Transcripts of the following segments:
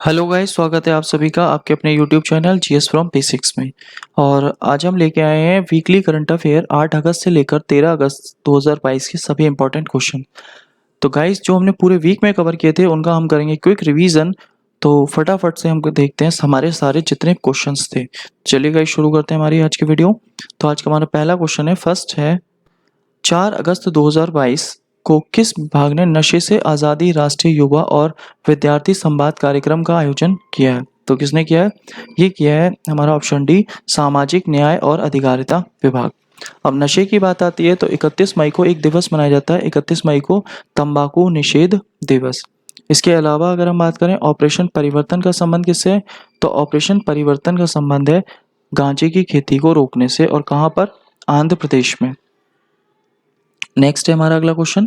Hello guys, स्वागत है आप सभी का आपके अपने YouTube channel GS from basics में। और आज हम लेके आए हैं वीकली करंट अफेयर 8 अगस्त से लेकर 13 अगस्त 2022 के सभी इंपॉर्टेंट क्वेश्चन। तो गाइस, जो हमने पूरे वीक में कवर किए थे उनका हम करेंगे क्विक रिवीजन। तो फटाफट से हम देखते हैं हमारे सारे जितने क्वेश्चंस थे। चलिए गाइस, शुरू करते हैं हमारी आज की वीडियो। तो आज का हमारा पहला क्वेश्चन है, फर्स्ट है 4 अगस्त 2022 को किस विभाग ने नशे से आज़ादी राष्ट्रीय युवा और विद्यार्थी संवाद कार्यक्रम का आयोजन किया है? तो किसने किया है? ये किया है हमारा ऑप्शन डी, सामाजिक न्याय और अधिकारिता विभाग। अब नशे की बात आती है तो 31 मई को एक दिवस मनाया जाता है, 31 मई को तंबाकू निषेध दिवस। इसके अलावा अगर हम बात करें ऑपरेशन परिवर्तन का संबंध किससे है, तो ऑपरेशन परिवर्तन का संबंध है गांजे की खेती को रोकने से, और कहाँ पर? आंध्र प्रदेश में। नेक्स्ट है हमारा अगला क्वेश्चन,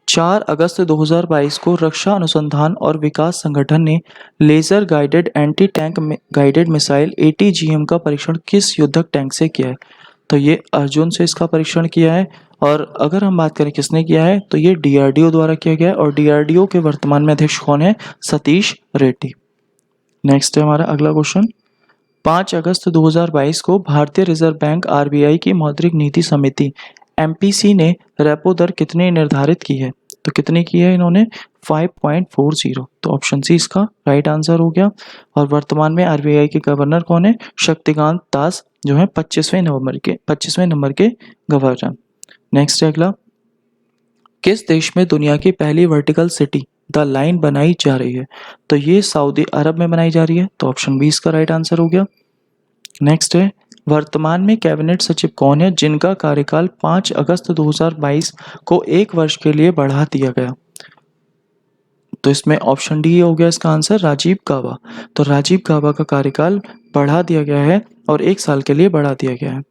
4 अगस्त 2022 को रक्षा अनुसंधान और विकास संगठन ने laser guided anti tank guided missile ATGM का परीक्षण किस युद्धक टैंक से किया है? तो ये अर्जुन से इसका परीक्षण किया है। और अगर हम बात करें किसने किया है, तो ये DRDO द्वारा किया गया है, और DRDO के वर्तमान में अध्यक्ष कौन है? सतीश रेड्डी। नेक्स्ट है हमारा अगला क्वेश्चन, 5 अगस्त 2022 को भारतीय रिजर्व बैंक RBI की मौद्रिक नीति समिति MPC ने रेपो दर कितनी निर्धारित की है? तो कितनी की है इन्होंने? 5.40। तो ऑप्शन सी इसका राइट आंसर हो गया। और वर्तमान में RBI के गवर्नर कौन है? शक्तिकांत दास, जो है 25वें नंबर के गवर्नर। नेक्स्ट है अगला, किस देश में दुनिया की पहली वर्टिकल सिटी द लाइन बनाई जा रही है? तो ये सऊदी अरब में बनाई जा रही है। तो ऑप्शन बी इसका राइट आंसर हो गया। नेक्स्ट है, वर्तमान में कैबिनेट सचिव कौन है जिनका कार्यकाल 5 अगस्त 2022 को 1 वर्ष के लिए बढ़ा दिया गया? तो इसमें ऑप्शन डी हो गया इसका आंसर, राजीव गाबा। तो राजीव गाबा का कार्यकाल बढ़ा दिया गया है और 1 साल के लिए बढ़ा दिया गया है।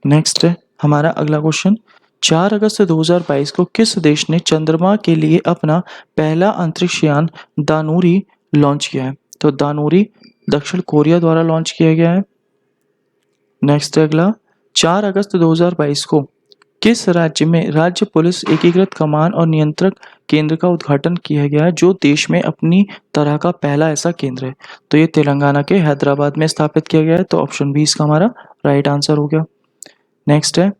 नेक्स्ट है हमारा अगला क्वेश्चन, 4 अगस्त 2022 को किस देश ने चंद्रमा के लिए अपना पहला अंतरिक्ष यान दानुरी लॉन्च किया है? तो दानुरी दक्षिण कोरिया द्वारा लॉन्च किया गया है। नेक्स्ट है अगला, 4 अगस्त 2022 को किस राज्य में राज्य पुलिस एकीकृत कमान और नियंत्रक केंद्र का उद्घाटन किया गया है, जो देश में अपनी तरह का पहला ऐसा केंद्र है? तो ये तेलंगाना के हैदराबाद में स्थापित किया गया है। तो ऑप्शन बी इसका हमारा राइट आंसर हो गया। नेक्स्ट है,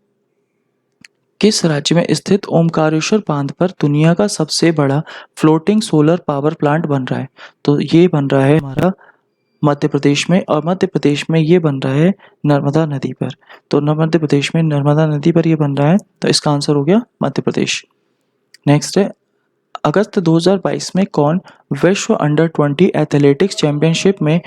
किस राज्य में स्थित ओमकारेश्वर बांध पर दुनिया का सबसे बड़ा फ्लोटिंग सोलर पावर प्लांट बन रहा है? तो ये बन रहा है हमारा मध्य प्रदेश में, और मध्य प्रदेश में ये बन रहा है नर्मदा नदी पर। तो मध्य प्रदेश में नर्मदा नदी पर ये बन रहा है। तो इसका आंसर हो गया मध्य प्रदेश। नेक्स्ट है, अगस्त 2022 में कौन विश्व अंडर 20 एथलेटिक्स चैंपियनशिप में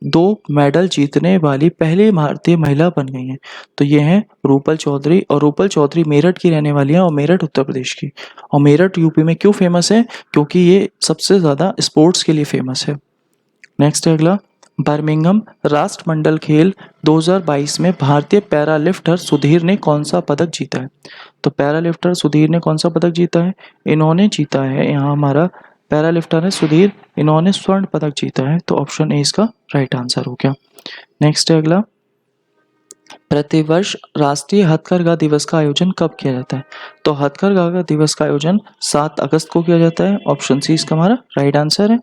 2 मेडल जीतने वाली पहली भारतीय महिला बन गई हैं? तो ये हैं रूपल चौधरी, और रूपल चौधरी मेरठ की रहने वाली हैं, और मेरठ उत्तर प्रदेश की। और मेरठ यूपी में क्यों फेमस है? क्योंकि ये सबसे ज़्यादा स्पोर्ट्स के लिए फेमस है। नेक्स्ट है अगला, बर्मिंघम राष्ट्रमंडल खेल 2022 में भारतीय पैरा लिफ्टर सुधीर ने कौन सा पदक जीता है? तो पैरा लिफ्टर सुधीर ने कौन सा पदक जीता है? इन्होंने जीता है, यहाँ हमारा पैरा लिफ्टर है सुधीर, इन्होंने स्वर्ण पदक जीता है। तो ऑप्शन ए इसका राइट आंसर हो गया। नेक्स्ट है अगला, प्रतिवर्ष राष्ट्रीय हथकरघा दिवस का आयोजन कब किया जाता है? तो हथकरघा दिवस का आयोजन 7 अगस्त को किया जाता है। ऑप्शन सी इसका हमारा राइट आंसर है।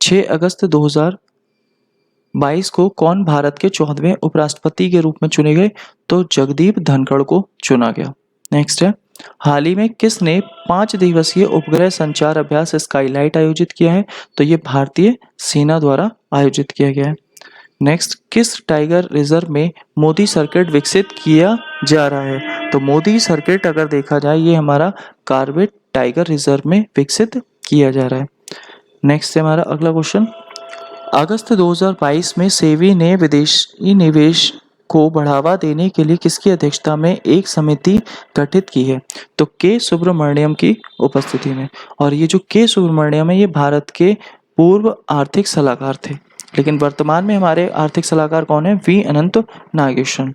6 अगस्त 2022 को कौन भारत के 14वें उपराष्ट्रपति के रूप में चुने गए? तो जगदीप धनखड़ को चुना गया। नेक्स्ट है, हाल ही में किसने 5 दिवसीय उपग्रह संचार अभ्यास स्काईलाइट आयोजित किया है? तो ये भारतीय सेना द्वारा आयोजित किया गया है। नेक्स्ट, किस टाइगर रिजर्व में मोदी सर्किट विकसित किया जा रहा है? तो मोदी सर्किट अगर देखा जाए ये हमारा कार्बेट टाइगर रिजर्व में विकसित किया जा रहा है। नेक्स्ट है हमारा अगला क्वेश्चन, अगस्त 2022 में सेबी ने विदेशी निवेश को बढ़ावा देने के लिए किसकी अध्यक्षता में एक समिति गठित की है? तो के सुब्रमण्यम की उपस्थिति में। और ये जो के सुब्रमण्यम है ये भारत के पूर्व आर्थिक सलाहकार थे, लेकिन वर्तमान में हमारे आर्थिक सलाहकार कौन है? We Anant Nageshwar.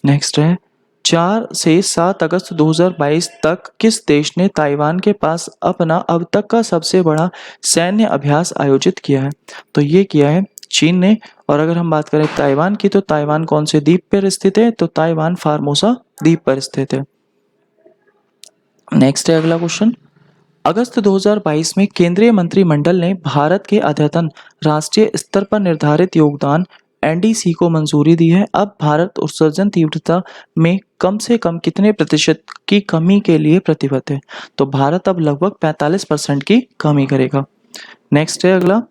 नेक्स्ट है, 4 से 7 अगस्त 2022 तक किस देश ने ताइवान के पास अपना अब तक का सबसे बड़ा सैन्य अभ्यास आयोजित किया है? तो ये किया है चीन ने। और अगर हम बात करें ताइवान की, तो ताइवान कौन से द्वीप पर स्थित है? तो ताइवान फार्मोसा द्वीप पर स्थित है। नेक्स्ट है अगला क्वेश्चन, अगस्त 2022 में केंद्रीय मंत्रिमंडल ने भारत के अद्यतन राष्ट्रीय स्तर पर निर्धारित योगदान एनडीसी को मंजूरी दी है। अब भारत उत्सर्जन तीव्रता में कम से कम कितने प्रतिशत की कमी के लिए प्रतिबद्ध है? तो भारत अब लगभग 45% की कमी करेगा। नेक्स्ट है अगला,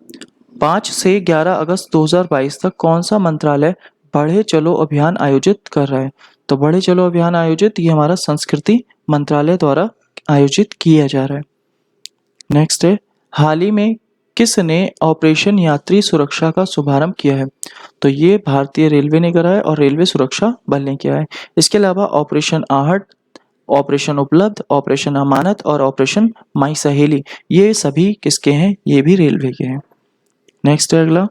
5 से 11 अगस्त 2022 तक कौन सा मंत्रालय बढ़े चलो अभियान आयोजित कर रहा है? तो बढ़े चलो अभियान आयोजित ये हमारा संस्कृति मंत्रालय द्वारा आयोजित किया जा रहा है। नेक्स्ट है, हाल ही में किसने ऑपरेशन यात्री सुरक्षा का शुभारंभ किया है? तो ये भारतीय रेलवे ने करा है और रेलवे सुरक्षा बल ने किया है। इसके अलावा ऑपरेशन आहट, ऑपरेशन उपलब्ध, ऑपरेशन अमानत और ऑपरेशन माई सहेली ये सभी किसके हैं? ये भी रेलवे के हैं। नेक्स्ट है अगला,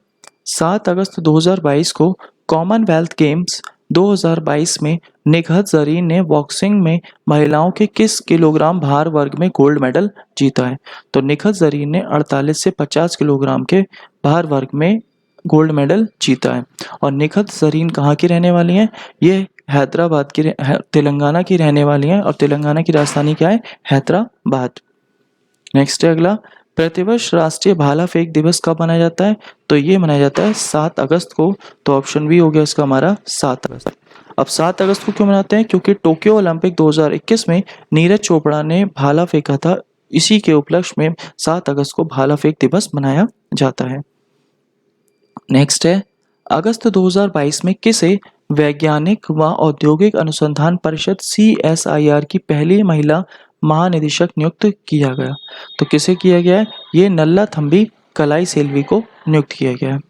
7 अगस्त 2022 को कॉमनवेल्थ गेम्स 2022 में निखत जरीन ने बॉक्सिंग में महिलाओं के किस किलोग्राम भार वर्ग में गोल्ड मेडल जीता है? तो निखत जरीन ने 48 से 50 किलोग्राम के भार वर्ग में गोल्ड मेडल जीता है। और निखत जरीन कहाँ की रहने वाली हैं? ये हैदराबाद की तेलंगाना की रहने वाली हैं और तेलंगाना की राजधानी क्या है? हैदराबाद। नेक्स्ट है अगला, प्रतिवर्ष राष्ट्रीय भाला फेंक दिवस कब मनाया जाता है? तो ये मनाया जाता है 7 अगस्त को। तो ऑप्शन बी हो गया इसका हमारा 7 अगस्त। अब 7 अगस्त को क्यों मनाते हैं? क्योंकि टोक्यो ओलंपिक 2021 में नीरज चोपड़ा ने भाला फेंका था। इसी के उपलक्ष्य में 7 अगस्त को भाला फेंक दिवस मनाया जाता है। नेक्स्ट है, अगस्त 2022 में किसे वैज्ञानिक व औद्योगिक अनुसंधान परिषद CSIR की पहली महिला महानिदेशक नियुक्त किया गया? तो किसे किया गया है? ये नल्लाथम्बी कलाई सेल्वी को नियुक्त किया गया है।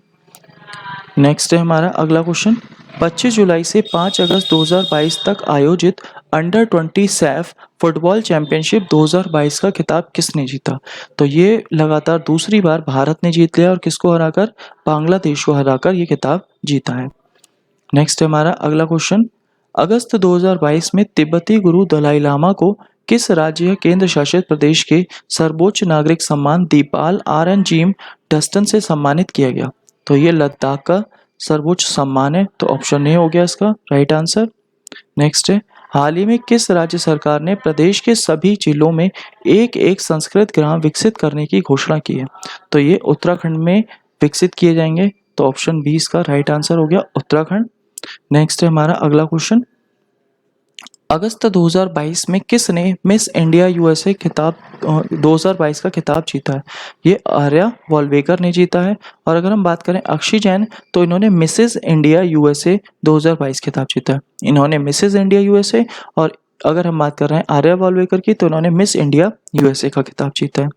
नेक्स्ट है हमारा अगला क्वेश्चन, 25 जुलाई से 5 अगस्त 2022 तक आयोजित अंडर 20 सैफ फुटबॉल चैंपियनशिप 2022 का खिताब किसने जीता? तो ये लगातार दूसरी बार भारत ने जीत लिया और किसको हराकर? बांग्लादेश को हराकर ये खिताब जीता है। नेक्स्ट है हमारा अगला क्वेश्चन, अगस्त 2022 में तिब्बती गुरु दलाई लामा को किस राज्य या केंद्र शासित प्रदेश के सर्वोच्च नागरिक सम्मान दीपाल RN डस्टन से सम्मानित किया गया? तो ये लद्दाख का सर्वोच्च सम्मान है। तो ऑप्शन ए हो गया इसका राइट आंसर। नेक्स्ट है, हाल ही में किस राज्य सरकार ने प्रदेश के सभी जिलों में एक एक संस्कृत ग्राम विकसित करने की घोषणा की है? तो ये उत्तराखंड में विकसित किए जाएंगे। तो ऑप्शन बी इसका राइट आंसर हो गया उत्तराखंड। नेक्स्ट है हमारा अगला क्वेश्चन, अगस्त 2022 में किसने मिस इंडिया USA खिताब 2022 का खिताब जीता है? ये आर्या वॉलवेकर ने जीता है। और अगर हम बात करें अक्षी जैन तो इन्होंने मिसेस इंडिया USA 2022 खिताब जीता है। इन्होंने मिसेस इंडिया USA और अगर हम बात कर रहे हैं आर्या वॉलवेकर की तो इन्होंने मिस इंडिया USA का खिताब जीता है।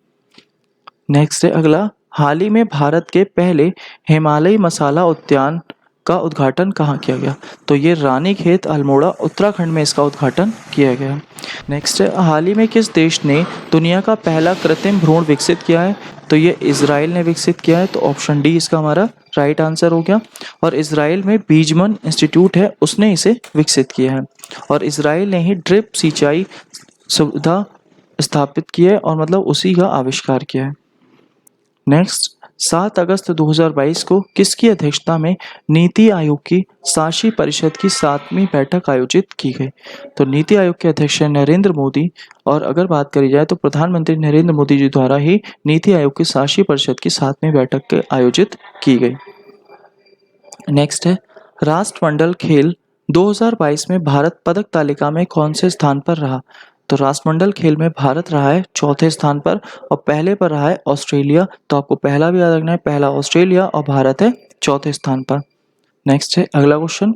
नेक्स्ट है अगला, हाल ही में भारत के पहले हिमालयी मसाला उद्यान का उद्घाटन कहाँ किया गया? तो ये रानीखेत अल्मोड़ा उत्तराखंड में इसका उद्घाटन किया गया। नेक्स्ट है, हाल ही में किस देश ने दुनिया का पहला कृत्रिम भ्रूण विकसित किया है? तो ये इजराइल ने विकसित किया है। तो ऑप्शन डी इसका हमारा राइट आंसर हो गया। और इजराइल में बीजमन इंस्टीट्यूट है उसने इसे विकसित किया है और इजराइल ने ही ड्रिप सिंचाई सुविधा स्थापित की है और मतलब उसी का आविष्कार किया है। नेक्स्ट, 7 अगस्त 2022 को किसकी अध्यक्षता में नीति आयोग की शासी परिषद की 7वीं बैठक आयोजित की गई? तो नीति आयोग के अध्यक्ष हैं नरेंद्र मोदी और अगर बात करी जाए तो प्रधानमंत्री नरेंद्र मोदी जी द्वारा ही नीति आयोग की शासी परिषद की 7वीं बैठक आयोजित की गई। नेक्स्ट है, राष्ट्रमंडल खेल 2022 में भारत पदक तालिका में कौन से स्थान पर रहा? तो राष्ट्रमंडल खेल में भारत रहा है चौथे स्थान पर और पहले पर रहा है ऑस्ट्रेलिया। तो आपको पहला भी याद रखना है, पहला ऑस्ट्रेलिया और भारत है चौथे स्थान पर। नेक्स्ट है अगला क्वेश्चन,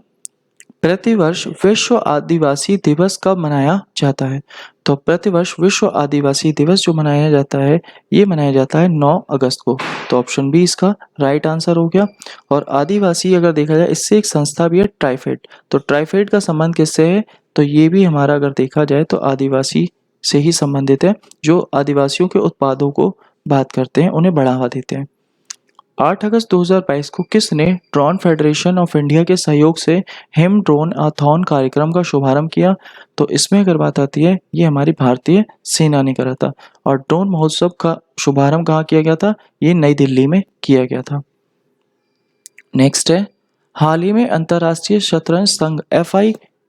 प्रतिवर्ष विश्व आदिवासी दिवस कब मनाया जाता है? तो प्रतिवर्ष विश्व आदिवासी दिवस जो मनाया जाता है ये मनाया जाता है 9 अगस्त को। तो ऑप्शन बी इसका राइट आंसर हो गया। और आदिवासी अगर देखा जाए इससे एक संस्था भी है ट्राइफेड। तो ट्राइफेड का संबंध किससे है? तो ये भी हमारा अगर देखा जाए तो आदिवासी से ही संबंधित है जो आदिवासियों के उत्पादों को बात करते हैं, उन्हें बढ़ावा देते हैं। 8 अगस्त 2022 को किसने ड्रोन फेडरेशन ऑफ इंडिया के सहयोग से हिम ड्रोन आथॉन कार्यक्रम का शुभारंभ किया? तो इसमें अगर बात आती है ये हमारी भारतीय सेना ने करा था। और ड्रोन महोत्सव का शुभारंभ कहाँ किया गया था? ये नई दिल्ली में किया गया था। नेक्स्ट है, हाल ही में अंतर्राष्ट्रीय शतरंज संघ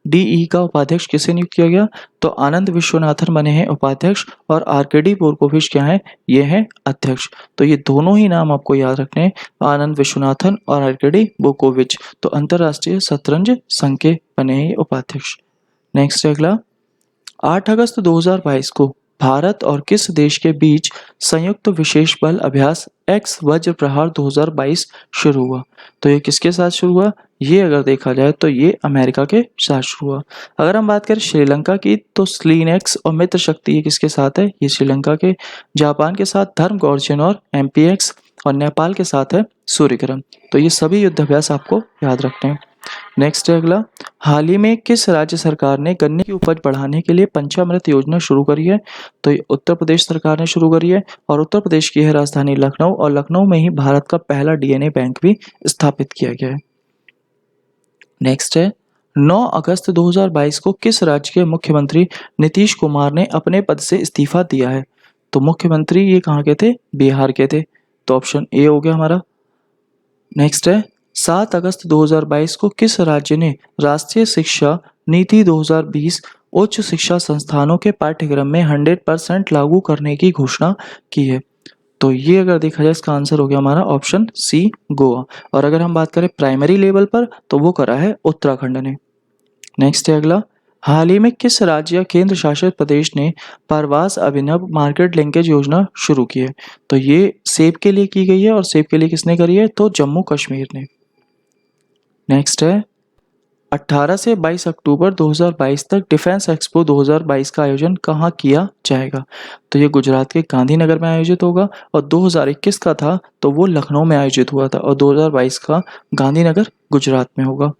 डीई का उपाध्यक्ष किसे नियुक्त किया गया? तो आनंद विश्वनाथन बने हैं उपाध्यक्ष और आरकेडी बोरकोविच क्या है? ये हैं अध्यक्ष। तो ये दोनों ही नाम आपको याद रखने हैं, आनंद विश्वनाथन और आरकेडी बोरकोविच। तो अंतरराष्ट्रीय शतरंज संघ के बने हैं ये उपाध्यक्ष। नेक्स्ट है अगला, 8 अगस्त 2022 को भारत और किस देश के बीच संयुक्त विशेष बल अभ्यास एक्स वज्र प्रहार 2022 शुरू हुआ? तो ये किसके साथ शुरू हुआ? ये अगर देखा जाए तो ये अमेरिका के साथ शुरू हुआ। अगर हम बात करें श्रीलंका की तो स्लीनेक्स और मित्र शक्ति ये किसके साथ है? ये श्रीलंका के। जापान के साथ धर्म गौर्जन और एमपीएक्स, और नेपाल के साथ है सूर्यग्रहण। तो ये सभी युद्धाभ्यास आपको याद रखने हैं। नेक्स्ट है अगला, हाल ही में किस राज्य सरकार ने गन्ने की उपज बढ़ाने के लिए पंचामृत योजना शुरू करी है? तो ये उत्तर प्रदेश सरकार ने शुरू करी है, और उत्तर प्रदेश की है राजधानी लखनऊ, और लखनऊ में ही भारत का पहला डीएनए बैंक भी स्थापित किया गया है। नेक्स्ट है, 9 अगस्त 2022 को किस राज्य के मुख्यमंत्री नीतीश कुमार ने अपने पद से इस्तीफा दिया है? तो मुख्यमंत्री ये कहाँ के थे? बिहार के थे। तो ऑप्शन ए हो गया हमारा। नेक्स्ट है, 7 अगस्त 2022 को किस राज्य ने राष्ट्रीय शिक्षा नीति 2020 उच्च शिक्षा संस्थानों के पाठ्यक्रम में 100% लागू करने की घोषणा की है? तो ये अगर देखा जाए इसका आंसर हो गया हमारा ऑप्शन सी, गोवा। और अगर हम बात करें प्राइमरी लेवल पर तो वो करा है उत्तराखंड ने। नेक्स्ट है अगला, हाल ही में किस राज्य या केंद्र शासित प्रदेश ने प्रवास अभिनव मार्केट लिंकेज योजना शुरू की है? तो ये सेब के लिए की गई है, और सेब के लिए किसने करी है? तो जम्मू कश्मीर ने। नेक्स्ट है, 18 से 22 अक्टूबर 2022 तक डिफेंस एक्सपो 2022 का आयोजन कहाँ किया जाएगा? तो ये गुजरात के गांधीनगर में आयोजित होगा, और 2021 का था तो वो लखनऊ में आयोजित हुआ था, और 2022 का गांधीनगर गुजरात में होगा।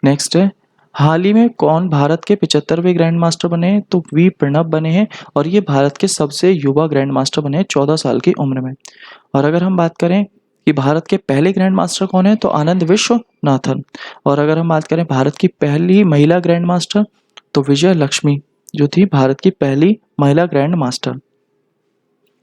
नेक्स्ट है, हाल ही में कौन भारत के 75वें ग्रैंड मास्टर बने हैं? तो वी प्रणब बने हैं, और ये भारत के सबसे युवा ग्रैंड मास्टर बने हैं 14 साल की उम्र में। और अगर हम बात करें कि भारत के पहले ग्रैंड मास्टर कौन है, तो आनंद विश्वनाथन। और अगर हम बात करें भारत की पहली महिला ग्रैंड मास्टर, तो विजय लक्ष्मी जो थी भारत की पहली महिला ग्रैंड मास्टर।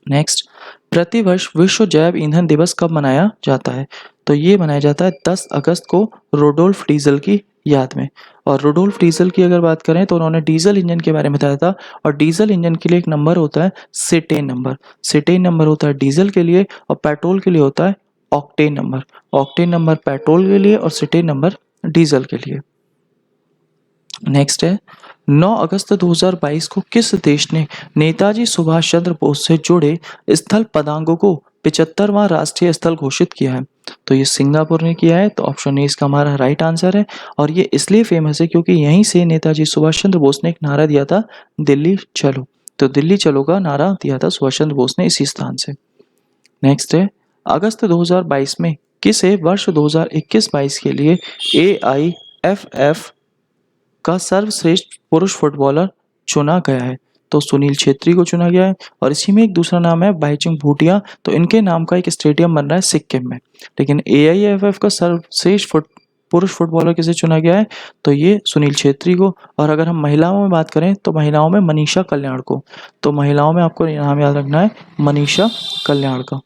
नेक्स्ट, प्रतिवर्ष विश्व जैव ईंधन दिवस कब मनाया जाता है? तो ये मनाया जाता है 10 अगस्त को रोडोल्फ डीजल की याद में। और रोडोल्फ डीजल की अगर बात करें तो उन्होंने डीजल इंजन के बारे में बताया था, और डीजल इंजन के लिए एक नंबर होता है सेटेन नंबर। सेटेन नंबर होता है डीजल के लिए, और पेट्रोल के लिए होता है octane number. Octane number petrol के लिए और सेटेन नंबर डीजल के लिए। नेक्स्ट है, 9 अगस्त 2022 को किस देश ने नेताजी सुभाष चंद्र बोस से जुड़े स्थल पदांगों को 75वां राष्ट्रीय स्थल घोषित किया है? तो ये सिंगापुर ने किया है। तो ऑप्शन ए इसका हमारा राइट आंसर है, और ये इसलिए फेमस है क्योंकि यहीं से नेताजी सुभाष चंद्र बोस ने एक नारा दिया था, दिल्ली चलो। तो दिल्ली चलो का नारा दिया था सुभाष चंद्र बोस ने इसी स्थान से। नेक्स्ट है, अगस्त 2022 में किसे वर्ष 2021-22 के लिए AIFF का सर्वश्रेष्ठ पुरुष फुटबॉलर चुना गया है? तो सुनील छेत्री को चुना गया है, और इसी में एक दूसरा नाम है बाईचुंग भूटिया। तो इनके नाम का एक स्टेडियम बन रहा है सिक्किम में। लेकिन AIFF का सर्वश्रेष्ठ पुरुष फुटबॉलर किसे चुना गया है? तो ये सुनील छेत्री को। और अगर हम महिलाओं में बात करें तो महिलाओं में मनीषा कल्याण को। तो महिलाओं में आपको नाम याद रखना है मनीषा कल्याण का।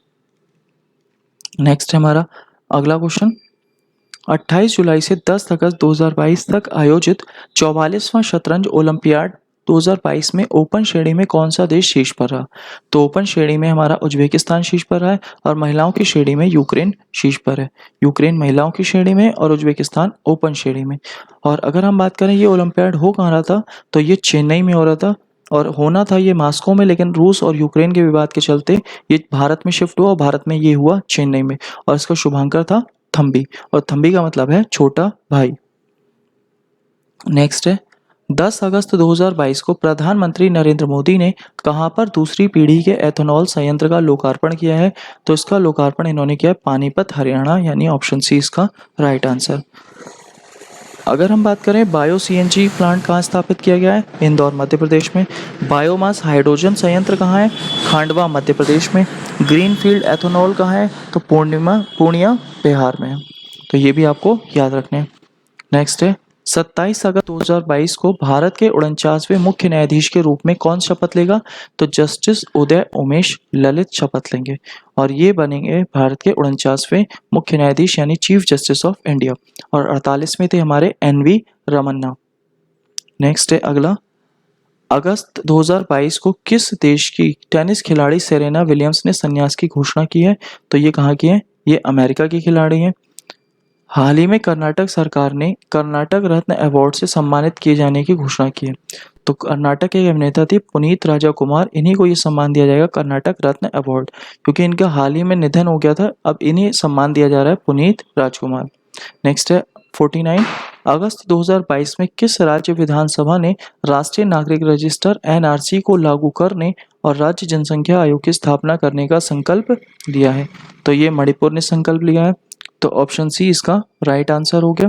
नेक्स्ट है हमारा अगला क्वेश्चन, 28 जुलाई से 10 अगस्त 2022 तक आयोजित 44वां शतरंज ओलंपियाड 2022 में ओपन श्रेणी में कौन सा देश शीर्ष पर रहा? तो ओपन श्रेणी में हमारा उज्बेकिस्तान शीर्ष पर रहा है, और महिलाओं की श्रेणी में यूक्रेन शीर्ष पर है। यूक्रेन महिलाओं की श्रेणी में और उज्बेकिस्तान ओपन श्रेणी में। और अगर हम बात करें ये ओलंपियाड हो कहाँ रहा था, तो ये चेन्नई में हो रहा था, और होना था ये मास्को में, लेकिन रूस और यूक्रेन के विवाद के चलते ये भारत में शिफ्ट हुआ, और भारत में ये हुआ चेन्नई में। और इसका शुभांकर था थम्बी, और थम्बी का मतलब है छोटा भाई। नेक्स्ट है, 10 अगस्त 2022 को प्रधानमंत्री नरेंद्र मोदी ने कहां पर दूसरी पीढ़ी के एथेनॉल संयंत्र का लोकार्पण किया है? तो इसका लोकार्पण इन्होंने किया है पानीपत हरियाणा, यानी ऑप्शन सी इसका राइट आंसर। अगर हम बात करें बायो CNG प्लांट कहाँ स्थापित किया गया है? इंदौर मध्य प्रदेश में। बायोमास हाइड्रोजन संयंत्र कहाँ है? खांडवा मध्य प्रदेश में। ग्रीनफील्ड एथेनॉल कहाँ है? तो पूर्णिया बिहार में है। तो ये भी आपको याद रखने हैं। नेक्स्ट है, 27 अगस्त 2022 को भारत के 49वें मुख्य न्यायाधीश के रूप में कौन शपथ लेगा? तो जस्टिस उदय उमेश ललित शपथ लेंगे, और ये बनेंगे भारत के 49वें मुख्य न्यायाधीश, यानी चीफ जस्टिस ऑफ इंडिया। और 48वें थे हमारे NV रमन्ना। नेक्स्ट है अगला, अगस्त 2022 को किस देश की टेनिस खिलाड़ी सेरेना विलियम्स ने संन्यास की घोषणा की है? तो ये कहाँ की है? ये अमेरिका की खिलाड़ी हैं। हाल ही में कर्नाटक सरकार ने कर्नाटक रत्न अवार्ड से सम्मानित किए जाने की घोषणा की है। तो कर्नाटक के एक अभिनेता थे पुनीत राजकुमार, इन्हीं को ये सम्मान दिया जाएगा कर्नाटक रत्न अवार्ड, क्योंकि इनका हाल ही में निधन हो गया था। अब इन्हें सम्मान दिया जा रहा है, पुनीत राजकुमार। नेक्स्ट है 49, अगस्त 2022 में किस राज्य विधानसभा ने राष्ट्रीय नागरिक रजिस्टर एनआरसी को लागू करने और राज्य जनसंख्या आयोग की स्थापना करने का संकल्प लिया है? तो ये मणिपुर ने संकल्प लिया है। तो ऑप्शन सी इसका राइट आंसर हो गया।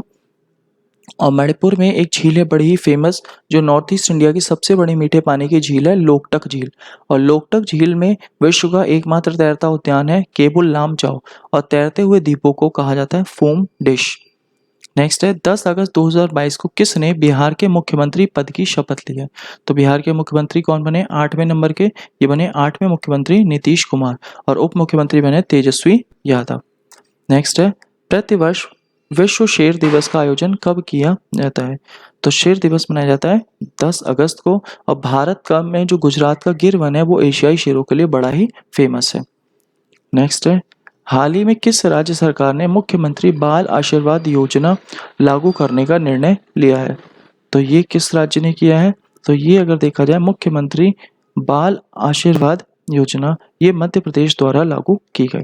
और मणिपुर में एक झील है बड़ी ही फेमस, जो नॉर्थ ईस्ट इंडिया की सबसे बड़ी मीठे पानी की झील है, लोकटक झील। और लोकटक झील में विश्व का एकमात्र तैरता उद्यान है केबुल लामजाओ, और तैरते हुए द्वीपों को कहा जाता है फोम डिश। नेक्स्ट है 10 अगस्त 2022 को किसने बिहार के मुख्यमंत्री पद की शपथ ली है? तो बिहार के मुख्यमंत्री कौन बने 8वें नंबर के? ये बने 8वें मुख्यमंत्री नीतीश कुमार, और उप मुख्यमंत्री बने तेजस्वी यादव। नेक्स्ट है प्रतिवर्ष विश्व शेर दिवस का आयोजन कब किया जाता है? तो शेर दिवस मनाया जाता है 10 अगस्त को। और भारत का में जो गुजरात का गिर वन है वो एशियाई शेरों के लिए बड़ा ही फेमस है। नेक्स्ट है हाल ही में किस राज्य सरकार ने मुख्यमंत्री बाल आशीर्वाद योजना लागू करने का निर्णय लिया है? तो ये किस राज्य ने किया है? तो ये अगर देखा जाए मुख्यमंत्री बाल आशीर्वाद योजना, ये मध्य प्रदेश द्वारा लागू की गई।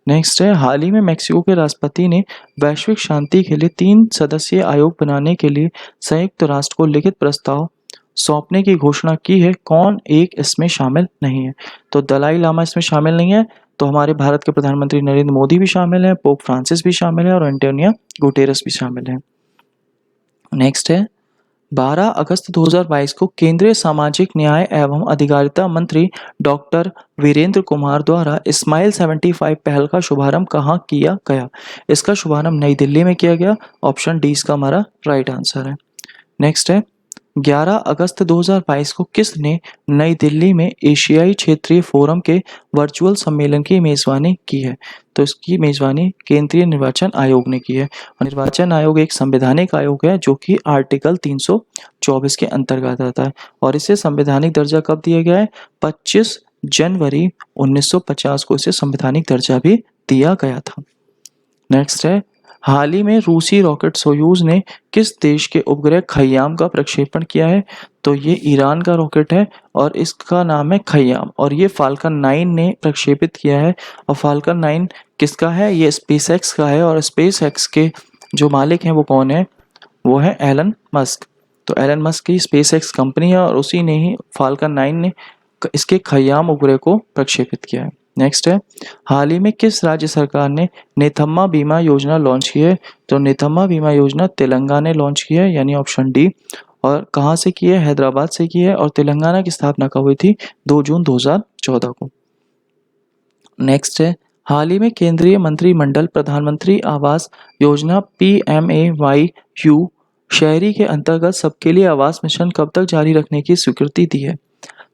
नेक्स्ट है हाल ही में मेक्सिको के राष्ट्रपति ने वैश्विक शांति के लिए 3 सदस्यीय आयोग बनाने के लिए संयुक्त राष्ट्र को लिखित प्रस्ताव सौंपने की घोषणा की है। कौन एक इसमें शामिल नहीं है? तो दलाई लामा इसमें शामिल नहीं है। तो हमारे भारत के प्रधानमंत्री नरेंद्र मोदी भी शामिल हैं, पोप फ्रांसिस भी शामिल है, और एंटोनियो गुटेरस भी शामिल है। नेक्स्ट है 12 अगस्त 2022 को केंद्रीय सामाजिक न्याय एवं अधिकारिता मंत्री डॉक्टर वीरेंद्र कुमार द्वारा स्माइल 75 पहल का शुभारंभ कहाँ किया गया? इसका शुभारंभ नई दिल्ली में किया गया। ऑप्शन डी इसका हमारा राइट आंसर है। नेक्स्ट है 11 अगस्त 2022 को किसने नई दिल्ली में एशियाई क्षेत्रीय फोरम के वर्चुअल सम्मेलन की मेजबानी की है? तो इसकी मेजबानी केंद्रीय निर्वाचन आयोग ने की है। और निर्वाचन आयोग एक संवैधानिक आयोग है जो कि आर्टिकल 324 के अंतर्गत आता है, और इसे संवैधानिक दर्जा कब दिया गया है? 25 जनवरी 1950 को इसे संवैधानिक दर्जा भी दिया गया था। नेक्स्ट है हाल ही में रूसी रॉकेट सोयूज ने किस देश के उपग्रह खय्याम का प्रक्षेपण किया है? तो ये ईरान का रॉकेट है और इसका नाम है खय्याम, और ये फाल्कन 9 ने प्रक्षेपित किया है। और फाल्कन 9 किसका है? ये स्पेसएक्स का है, और स्पेसएक्स के जो मालिक हैं वो कौन है? वो है एलन मस्क। तो एलन मस्क की स्पेसएक्स कंपनी है, और उसी ने ही फाल्कन 9 ने इसके खय्याम उपग्रह को प्रक्षेपित किया है। नेक्स्ट है हाल ही में किस राज्य सरकार ने नेथम्मा बीमा योजना लॉन्च की है? तो नेथम्मा बीमा योजना तेलंगाना ने लॉन्च की है, यानी ऑप्शन डी। और कहाँ से की है? हैदराबाद से की है। और तेलंगाना की स्थापना कब हुई थी? 2 जून 2014 को। नेक्स्ट है हाल ही में केंद्रीय मंत्रिमंडल प्रधानमंत्री आवास योजना PMAYU शहरी के अंतर्गत सबके लिए आवास मिशन कब तक जारी रखने की स्वीकृति दी है?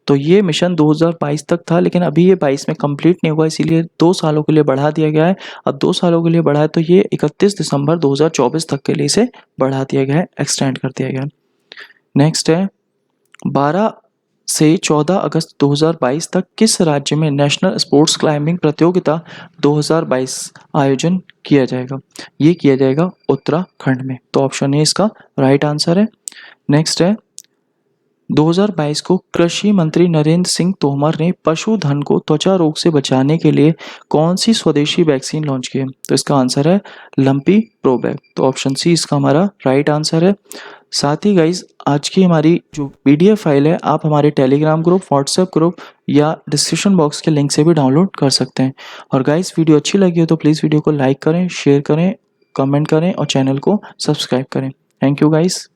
तो ये मिशन 2022 तक था, लेकिन अभी ये 22 में कंप्लीट नहीं हुआ, इसीलिए 2 सालों के लिए बढ़ा दिया गया है। अब 2 सालों के लिए बढ़ा है तो ये 31 दिसंबर 2024 तक के लिए इसे बढ़ा दिया गया है, एक्सटेंड कर दिया गया है। नेक्स्ट है 12 से 14 अगस्त 2022 तक किस राज्य में नेशनल स्पोर्ट्स क्लाइंबिंग प्रतियोगिता 2022 आयोजन किया जाएगा? ये किया जाएगा उत्तराखंड में। तो ऑप्शन ए इसका राइट आंसर है। नेक्स्ट है 2022 को कृषि मंत्री नरेंद्र सिंह तोमर ने पशुधन को त्वचा रोग से बचाने के लिए कौन सी स्वदेशी वैक्सीन लॉन्च की है? तो इसका आंसर है लंपी प्रोबैक। तो ऑप्शन सी इसका हमारा राइट आंसर है। साथ ही गाइज आज की हमारी जो PDF फाइल है आप हमारे टेलीग्राम ग्रुप, व्हाट्सएप ग्रुप या डिस्क्रिप्शन बॉक्स के लिंक से भी डाउनलोड कर सकते हैं। और गाइज वीडियो अच्छी लगी हो तो प्लीज़ वीडियो को लाइक करें, शेयर करें, कमेंट करें और चैनल को सब्सक्राइब करें। Thank you guys.